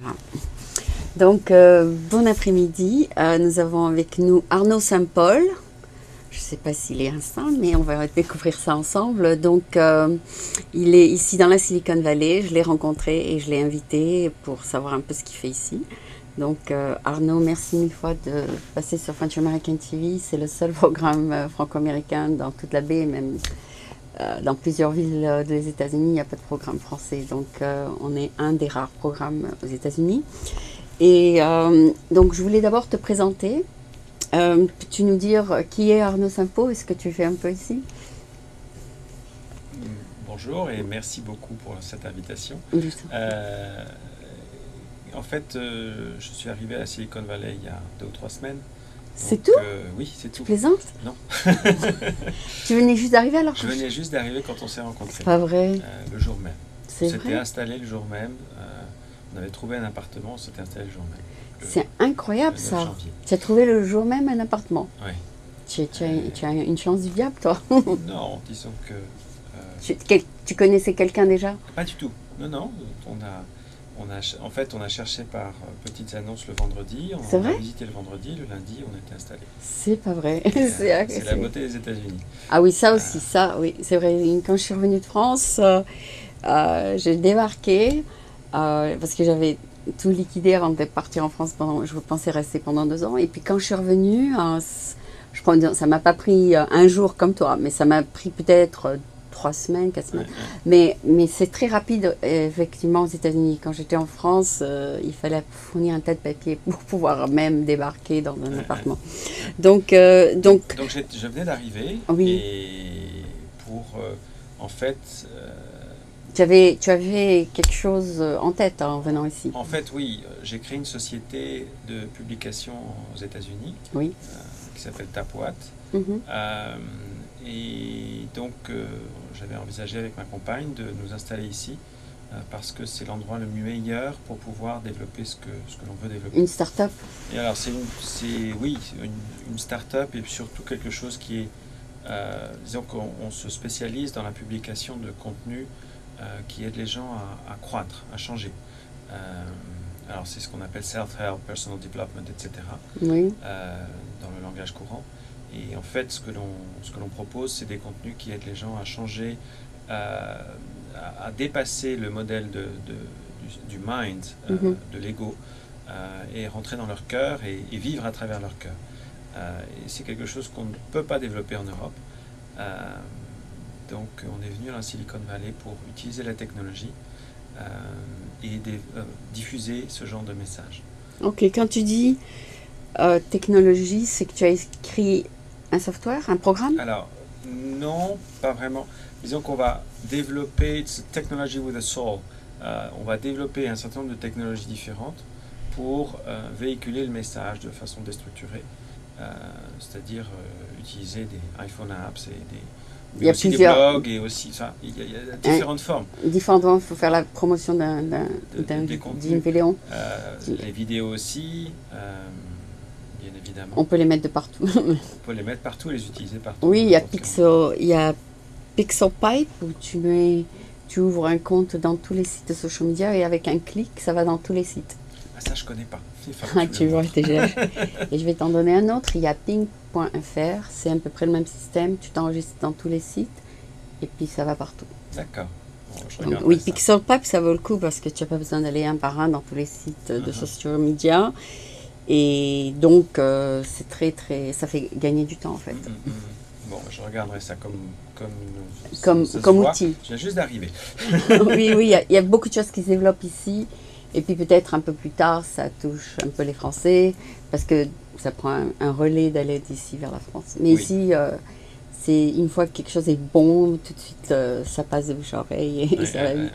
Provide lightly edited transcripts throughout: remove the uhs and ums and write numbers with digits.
Ah. Donc, bon après-midi. Nous avons avec nous Arnaud Saint-Paul. Je ne sais pas s'il est instant, mais on va découvrir ça ensemble. Donc, il est ici dans la Silicon Valley. Je l'ai rencontré et je l'ai invité pour savoir un peu ce qu'il fait ici. Donc, Arnaud, merci mille fois de passer sur French American TV. C'est le seul programme franco-américain dans toute la baie, même dans plusieurs villes des États-Unis, il n'y a pas de programme français. Donc, on est un des rares programmes aux États-Unis. Et donc, je voulais d'abord te présenter. Peux-tu nous dire qui est Arnaud Saint-Paul et ce que tu fais un peu ici? Bonjour et merci beaucoup pour cette invitation. En fait, je suis arrivé à Silicon Valley il y a 2 ou 3 semaines. C'est tout? Oui, c'est tout. Tu plaisantes? Non. Tu venais juste d'arriver alors? Je venais juste d'arriver quand on s'est rencontrés. C'est pas vrai. Le jour même. C'est On s'était vrai. installé le jour même. On avait trouvé un appartement, on s'était installé le jour même. C'est incroyable le 9 ça. janvier. Tu as trouvé le jour même un appartement. Oui. Tu as une chance du diable, toi. Non, disons que... Tu connaissais quelqu'un déjà? Pas du tout. Non, non. En fait, on a cherché par petites annonces le vendredi. C'est On a vrai? visité le vendredi. Le lundi, on était installé. C'est pas vrai. C'est la beauté des États-Unis. Ah oui, ça aussi, ça, oui, c'est vrai. Quand je suis revenue de France, j'ai débarqué parce que j'avais tout liquidé avant de partir en France. Je pensais rester pendant 2 ans. Et puis quand je suis revenue, ça m'a pas pris un jour comme toi, mais ça m'a pris peut-être 3 semaines, 4 semaines. Mais c'est très rapide, effectivement, aux États-Unis. Quand j'étais en France, il fallait fournir un tas de papiers pour pouvoir même débarquer dans un appartement. Donc, je venais d'arriver. Oui. Et pour, en fait... tu avais quelque chose en tête en venant ici. En fait, oui. J'ai créé une société de publication aux États-Unis. Oui. Qui s'appelle Tapwat. Et donc, j'avais envisagé avec ma compagne de nous installer ici parce que c'est l'endroit le meilleur pour pouvoir développer ce que l'on veut développer. Une start-up? Et alors, oui, une start-up et surtout quelque chose qui est, disons qu'on se spécialise dans la publication de contenu qui aide les gens à croître, à changer. Alors, c'est ce qu'on appelle self-help, personal development, etc. Oui. Dans le langage courant. Et en fait, ce que l'on propose, c'est des contenus qui aident les gens à changer, à dépasser le modèle du mind, de l'ego, et rentrer dans leur cœur et vivre à travers leur cœur. Et c'est quelque chose qu'on ne peut pas développer en Europe. Donc, on est venu dans la Silicon Valley pour utiliser la technologie et diffuser ce genre de message. Ok, quand tu dis technologie, c'est que tu as écrit un software, un programme? Alors, non, pas vraiment. Disons qu'on va développer, it's technology with a soul. On va développer un certain nombre de technologies différentes pour véhiculer le message de façon déstructurée. C'est-à-dire utiliser des iPhone apps et mais aussi des blogs et aussi ça. Il y a différentes formes. Différentes formes, il faut faire la promotion d'une vidéo. Les vidéos aussi. Bien évidemment. On peut les mettre de partout. On peut les mettre partout et les utiliser partout. Oui, il y a PixelPipe où tu ouvres un compte dans tous les sites de social media et avec un clic, ça va dans tous les sites. Ah, ça, je connais pas. Tu vois, déjà. Et je vais t'en donner un autre. Il y a ping.fr. C'est à peu près le même système. Tu t'enregistres dans tous les sites et puis ça va partout. D'accord. Bon, oui, PixelPipe, ça vaut le coup parce que tu n'as pas besoin d'aller un par un dans tous les sites de social media. Et donc, c'est ça fait gagner du temps en fait. Bon, je regarderai ça comme outil. Je viens juste d'arriver. Oui, il y a beaucoup de choses qui se développent ici. Et puis peut-être un peu plus tard, ça touche un peu les Français, parce que ça prend un relais d'aller d'ici vers la France. Mais oui. Ici, c'est une fois que quelque chose est bon, tout de suite, ça passe de bouche à oreille et ça va vite.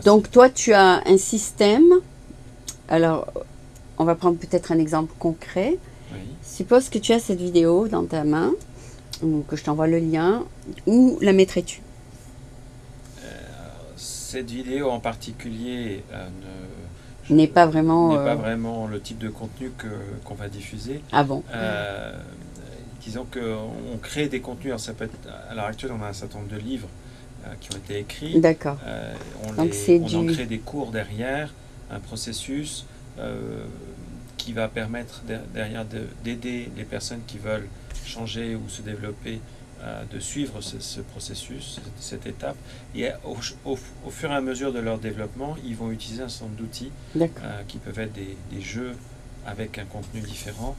Donc toi, tu as un système. Alors, on va prendre peut-être un exemple concret. Oui. Suppose que tu as cette vidéo dans ta main, ou que je t'envoie le lien, où la mettrais-tu? Cette vidéo en particulier n'est pas vraiment le type de contenu qu'on va diffuser. Ah bon? Disons qu'on crée des contenus. Alors ça peut être, à l'heure actuelle, on a un certain nombre de livres qui ont été écrits. D'accord. On en crée des cours derrière un processus qui va permettre derrière d'aider les personnes qui veulent changer ou se développer, de suivre ce processus, cette étape. Et au fur et à mesure de leur développement, ils vont utiliser un certain nombre d'outils qui peuvent être des jeux avec un contenu différent.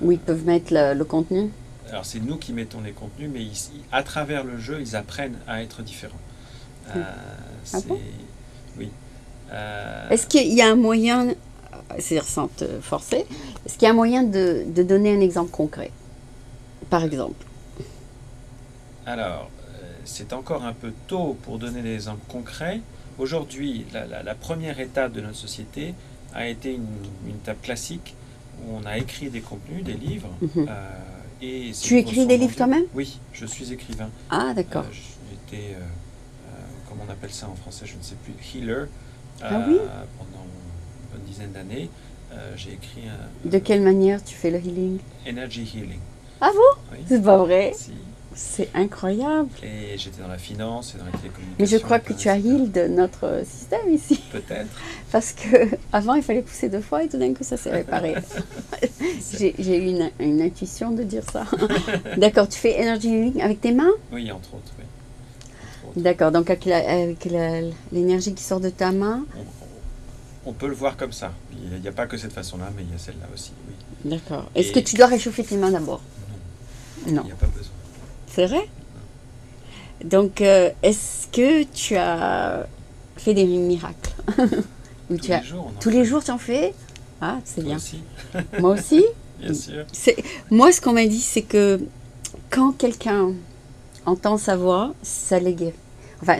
Où ils peuvent mettre le contenu. Alors c'est nous qui mettons les contenus, mais à travers le jeu, ils apprennent à être différents. Ah bon? Oui. Est-ce qu'il y a un moyen, c'est-à-dire sans te forcer, est-ce qu'il y a un moyen de donner un exemple concret, par exemple? Alors, c'est encore un peu tôt pour donner des exemples concrets. Aujourd'hui, la première étape de notre société a été une étape classique où on a écrit des contenus, des livres. Et tu écris des livres toi-même? Oui, je suis écrivain. Ah, d'accord. J'étais, comment on appelle ça en français, je ne sais plus, healer. Oui? Pendant une bonne dizaine d'années, j'ai écrit De quelle manière tu fais le healing? Energy healing. Ah bon? Oui. C'est pas vrai? Si. C'est incroyable. Et j'étais dans la finance et dans les télécommunications. Mais je crois que tu as healed notre système ici. Peut-être. Parce que avant il fallait pousser 2 fois et tout d'un coup ça s'est réparé. J'ai eu une intuition de dire ça. D'accord, tu fais energy healing avec tes mains? Oui, entre autres, oui. D'accord, donc avec l'énergie qui sort de ta main. On peut le voir comme ça. Il n'y a pas que cette façon-là, mais il y a celle-là aussi, oui. D'accord. Est-ce que tu dois réchauffer tes mains d'abord? Non. Il n'y a pas besoin. C'est vrai? Donc, est-ce que tu as fait des miracles? Tous les jours, tu en fais? Ah, c'est bien. Aussi. Moi aussi? Bien sûr. Moi, ce qu'on m'a dit, c'est que quand quelqu'un entend sa voix, ça les guérit. Enfin,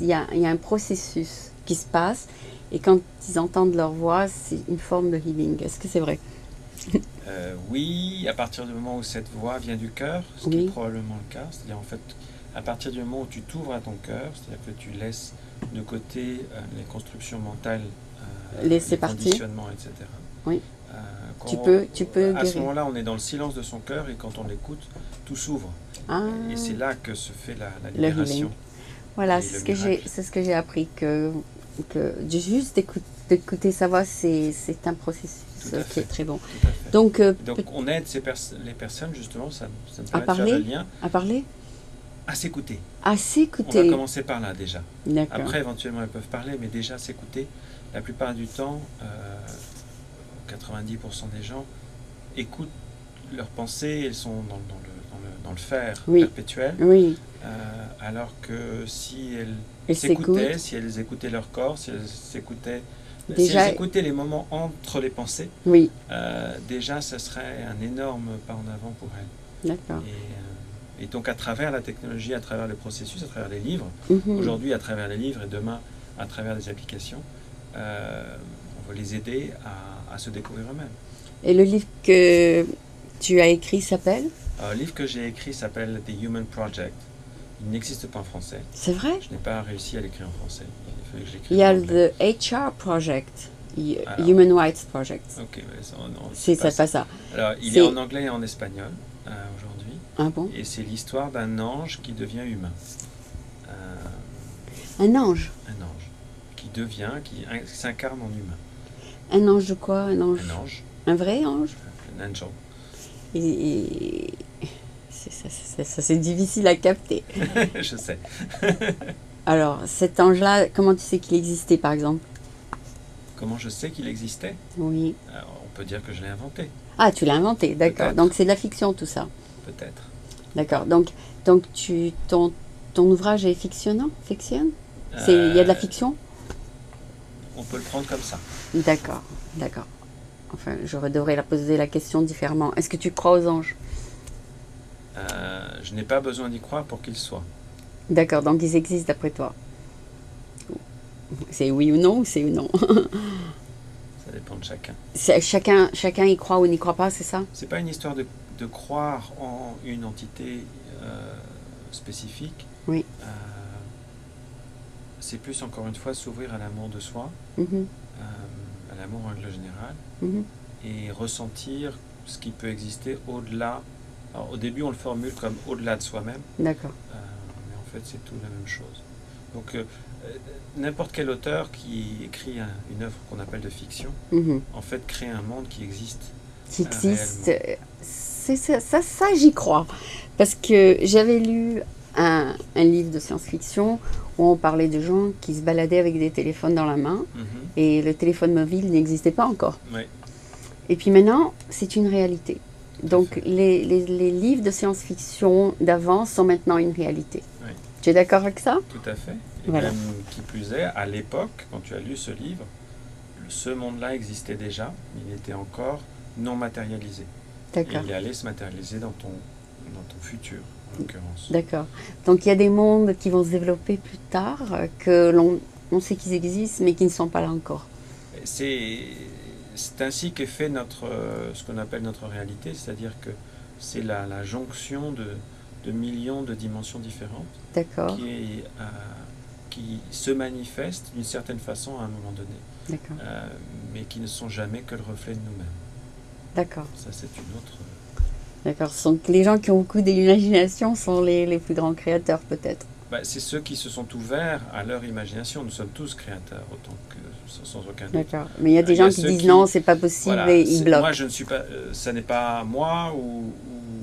il y a un processus qui se passe, et quand ils entendent leur voix, c'est une forme de healing. Est-ce que c'est vrai? Oui, à partir du moment où cette voix vient du cœur, ce qui est probablement le cas, c'est-à-dire en fait, à partir du moment où tu t'ouvres à ton cœur, c'est-à-dire que tu laisses de côté les constructions mentales, les conditionnements, etc. Oui. Tu peux à guérir. ce moment-là, on est dans le silence de son cœur et quand on l'écoute, tout s'ouvre. Et c'est là que se fait la libération. Voilà, c'est ce que j'ai appris, que juste d'écouter sa voix, c'est un processus qui est très bon. Donc on aide les personnes, justement, ça me permet de faire le lien. À parler? À s'écouter. À s'écouter. On va commencer par là déjà. D'accord. Après, éventuellement, elles peuvent parler, mais déjà s'écouter. La plupart du temps, 90% des gens écoutent leurs pensées, elles sont dans le faire perpétuel. Oui. Alors que si elles s'écoutaient, si elles écoutaient leur corps, si elles s'écoutaient, si elles écoutaient les moments entre les pensées, déjà, ça serait un énorme pas en avant pour elles. D'accord. Et donc, à travers la technologie, à travers le processus, à travers les livres, aujourd'hui, à travers les livres et demain, à travers des applications, on va les aider à se découvrir eux-mêmes. Et le livre que tu as écrit s'appelle? Le livre que j'ai écrit s'appelle The Human Project. Il n'existe pas en français. C'est vrai? Je n'ai pas réussi à l'écrire en français. Il y a le HR Project, Human Rights Project. Ok, c'est pas ça. Alors, il est en anglais et en espagnol aujourd'hui. Ah bon? Et c'est l'histoire d'un ange qui devient humain. Un ange? Un ange. Qui s'incarne en humain. Un ange de quoi? Un ange? Un ange. Un vrai ange? Un angel. Et ça c'est difficile à capter. Je sais. Alors, cet ange-là, comment tu sais qu'il existait, par exemple? Comment je sais qu'il existait? Oui. Alors, on peut dire que je l'ai inventé. Ah, tu l'as inventé, d'accord. Donc, c'est de la fiction, tout ça? Peut-être. D'accord. Donc ton ouvrage est fictionnant? Fictionne? Il y a de la fiction? On peut le prendre comme ça. D'accord, d'accord. Enfin, je devrais poser la question différemment. Est-ce que tu crois aux anges? Je n'ai pas besoin d'y croire pour qu'ils soient. D'accord, donc ils existent d'après toi. C'est oui ou non ou c'est ou non? Ça dépend de chacun. Chacun y croit ou n'y croit pas, c'est ça? C'est pas une histoire de croire en une entité spécifique. Oui. C'est plus, encore une fois, s'ouvrir à l'amour de soi, à l'amour en règle générale, et ressentir ce qui peut exister au-delà. Alors, au début, on le formule comme au-delà de soi-même. D'accord. Mais en fait, c'est tout la même chose. Donc, n'importe quel auteur qui écrit une œuvre qu'on appelle de fiction, en fait, crée un monde qui existe. Qui existe. C'est ça j'y crois. Parce que j'avais lu un livre de science-fiction où on parlait de gens qui se baladaient avec des téléphones dans la main et le téléphone mobile n'existait pas encore. Ouais. Et puis maintenant, c'est une réalité. Donc les livres de science-fiction d'avant sont maintenant une réalité. Ouais. Tu es d'accord avec ça? Tout à fait. Et voilà. Même qui plus est, à l'époque, quand tu as lu ce livre, ce monde-là existait déjà, mais il était encore non matérialisé. D'accord. Et il allait se matérialiser dans ton futur, en l'occurrence. D'accord. Donc il y a des mondes qui vont se développer plus tard, que on sait qu'ils existent, mais qui ne sont pas là encore. C'est ainsi qu'est fait ce qu'on appelle notre réalité, c'est-à-dire que c'est la jonction de millions de dimensions différentes qui se manifestent d'une certaine façon à un moment donné, mais qui ne sont jamais que le reflet de nous-mêmes. D'accord. Ça, c'est une autre... D'accord. Donc les gens qui ont beaucoup d'imagination sont les plus grands créateurs, peut-être. C'est ceux qui se sont ouverts à leur imagination. Nous sommes tous créateurs, autant que sans aucun doute. D'accord. Mais il y a des gens qui disent non, c'est pas possible, voilà, et ils bloquent. Moi, je ne suis pas... ça n'est pas moi ou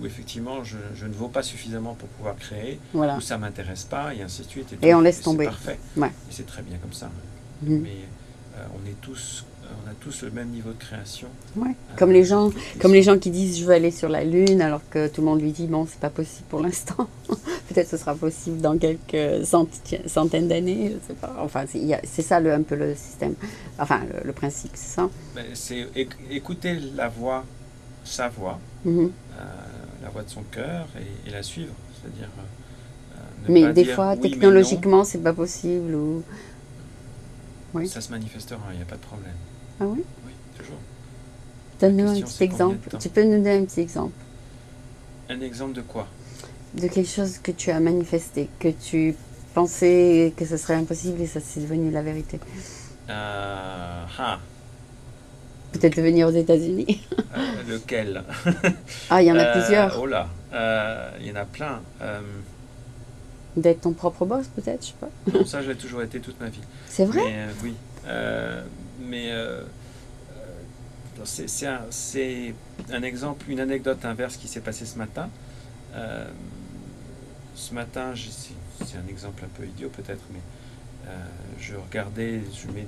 effectivement, je ne vaux pas suffisamment pour pouvoir créer, voilà. Ou ça ne m'intéresse pas, et ainsi de suite. Et on laisse tomber. C'est parfait. Ouais. Et c'est très bien comme ça. Mais on a tous le même niveau de création. Ouais. Comme les gens qui disent je veux aller sur la Lune, alors que tout le monde lui dit bon, c'est pas possible pour l'instant. Peut-être ce sera possible dans quelques centaines d'années, je sais pas. Enfin, c'est ça un peu le système. Enfin, le principe, c'est ça. C'est écouter sa voix, la voix de son cœur et la suivre. C'est-à-dire. Mais des fois, oui, technologiquement, c'est pas possible ou. Oui. Ça se manifestera, il n'y a pas de problème. Ah oui? Oui, toujours. Donne-nous un petit exemple. Tu peux nous donner un petit exemple? Un exemple de quoi? De quelque chose que tu as manifesté, que tu pensais que ce serait impossible et ça c'est devenu la vérité. Peut-être de venir aux États-Unis. Lequel? Ah, il y en a plusieurs. Oh là, il y en a plein. D'être ton propre boss, peut-être, je sais pas. Non, ça, j'ai toujours été toute ma vie. C'est vrai? Oui. C'est un exemple, une anecdote inverse qui s'est passée ce matin. Ce matin, c'est un exemple un peu idiot peut-être, mais je regardais, je mets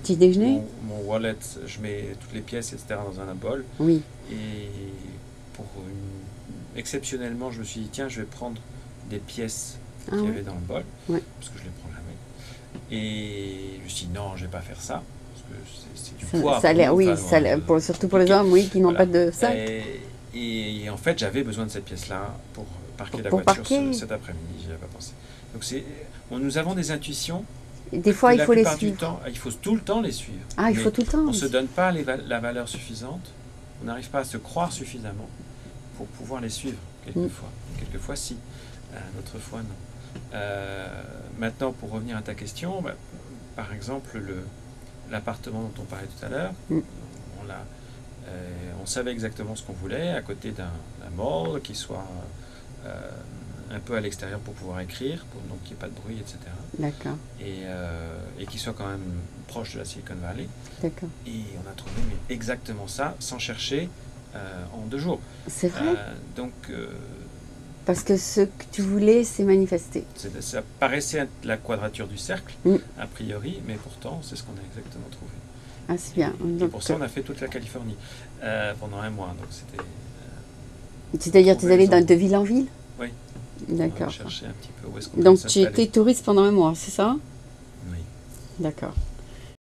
petit déjeuner, mon wallet, je mets toutes les pièces, etc. dans un bol. Oui. Et exceptionnellement, je me suis dit, tiens, je vais prendre des pièces qu'il y avait dans le bol, parce que je les prends jamais. Et je me suis dit, non, je vais pas faire ça, parce que c'est du poids. Ça a l'air, oui, surtout pour les hommes, oui, qui n'ont pas de sac. Et en fait, j'avais besoin de cette pièce-là pour parquer la voiture cet après-midi, j'y avais pas pensé. Donc nous avons des intuitions. Et des fois, il faut les suivre. Il faut tout le temps les suivre. Ah, il faut tout le temps. On ne se donne pas la valeur suffisante, on n'arrive pas à se croire suffisamment pour pouvoir les suivre, quelquefois. Quelquefois, si. D'autres fois, non. Maintenant, pour revenir à ta question, par exemple, l'appartement dont on parlait tout à l'heure, on savait exactement ce qu'on voulait, à côté d'un mall qui soit un peu à l'extérieur pour pouvoir écrire, donc qu'il n'y ait pas de bruit, etc. D'accord. Et qui soit quand même proche de la Silicon Valley. D'accord. Et on a trouvé exactement ça, sans chercher, en 2 jours. C'est vrai. Donc... parce que ce que tu voulais, c'est manifesté. Ça paraissait être la quadrature du cercle, a priori, mais pourtant, c'est ce qu'on a exactement trouvé. Ah, c'est bien. Et pour ça, on a fait toute la Californie pendant 1 mois. Donc c'était. C'est-à-dire, tu es allé de ville en ville? Oui. D'accord. Chercher un petit peu où est-ce qu'on donc, tu étais touriste pendant 1 mois, c'est ça? Oui. D'accord.